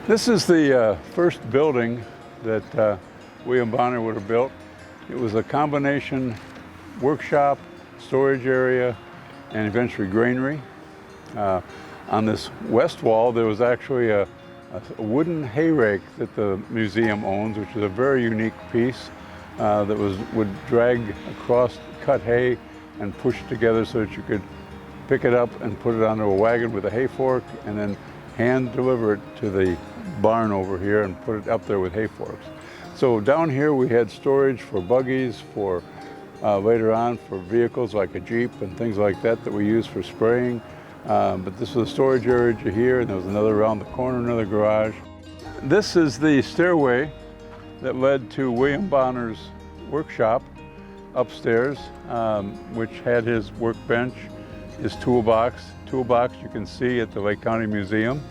This is the first building that William Bonner would have built. It was a combination workshop, storage area, and eventually granary. On this west wall, there was actually a wooden hay rake that the museum owns, which is a very unique piece that would drag across cut hay and push it together so that you could pick it up and put it onto a wagon with a hay fork and then hand deliver it to the barn over here and put it up there with hay forks. So down here we had storage for buggies, for later on for vehicles like a Jeep and things like that that we use for spraying. But this was a storage area here, and there was another around the corner, another garage. This is the stairway that led to William Bonner's workshop upstairs, which had his workbench, his toolbox you can see at the Lake County Museum,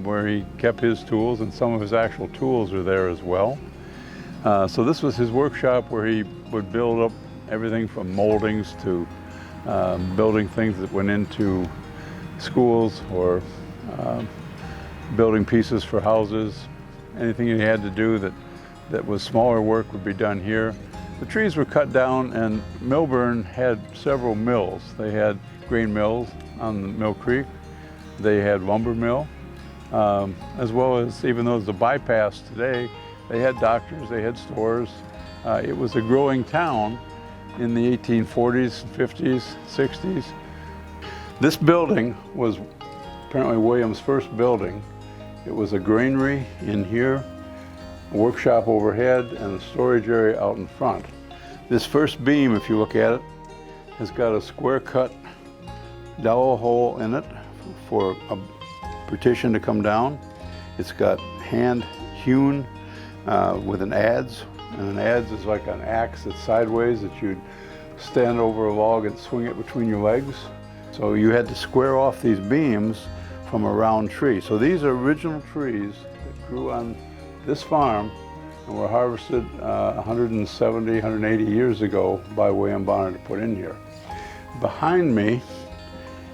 where he kept his tools, and some of his actual tools are there as well. So this was his workshop where he would build up everything from moldings to building things that went into schools or building pieces for houses. Anything he had to do that was smaller work would be done here. The trees were cut down, and Millburn had several mills. They had grain mills on Mill Creek. They had lumber mill, as well as, even though it's a bypass today, they had doctors, they had stores. It was a growing town in the 1840s, 50s, 60s. This building was apparently William's first building. It was a granary in here, a workshop overhead, and a storage area out in front. This first beam, if you look at it, has got a square cut dowel hole in it for a partition to come down. It's got hand hewn with an adze, and an adze is like an axe that's sideways that you'd stand over a log and swing it between your legs. So you had to square off these beams from a round tree. So these are original trees that grew on this farm and were harvested 170, 180 years ago by William Bonner to put in here. Behind me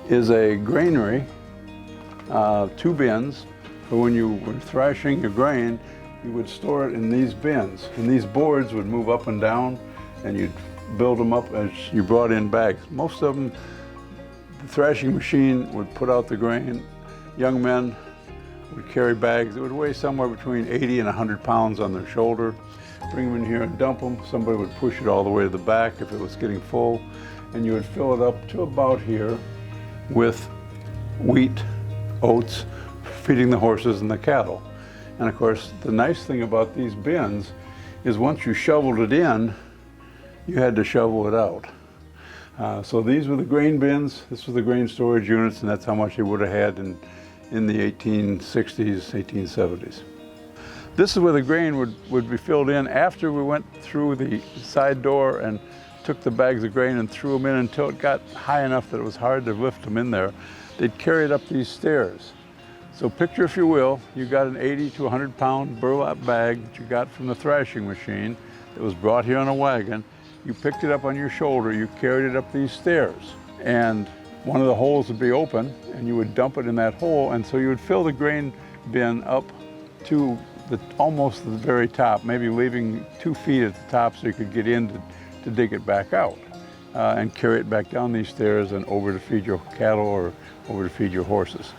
is a granary, 2 bins, for when you were thrashing your grain, you would store it in these bins, and these boards would move up and down, and you'd build them up as you brought in bags. Most of them, the thrashing machine would put out the grain. Young men would carry bags that would weigh somewhere between 80 and 100 pounds on their shoulder, bring them in here and dump them. Somebody would push it all the way to the back if it was getting full, and you would fill it up to about here with wheat, oats, feeding the horses and the cattle. And of course, the nice thing about these bins is once you shoveled it in, you had to shovel it out. So these were the grain bins, this was the grain storage units, and that's how much they would have had in the 1860s, 1870s. This is where the grain would be filled in after we went through the side door and took the bags of grain and threw them in until it got high enough that it was hard to lift them in there. They'd carry it up these stairs. So picture, if you will, you got an 80 to 100 pound burlap bag that you got from the thrashing machine that was brought here on a wagon. You picked it up on your shoulder, you carried it up these stairs, and one of the holes would be open, and you would dump it in that hole, and so you would fill the grain bin up to almost the very top, maybe leaving 2 feet at the top so you could get in to dig it back out, and carry it back down these stairs and over to feed your cattle or over to feed your horses.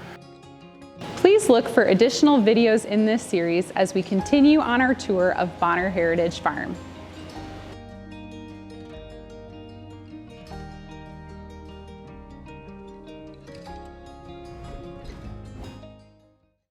Please look for additional videos in this series as we continue on our tour of Bonner Heritage Farm.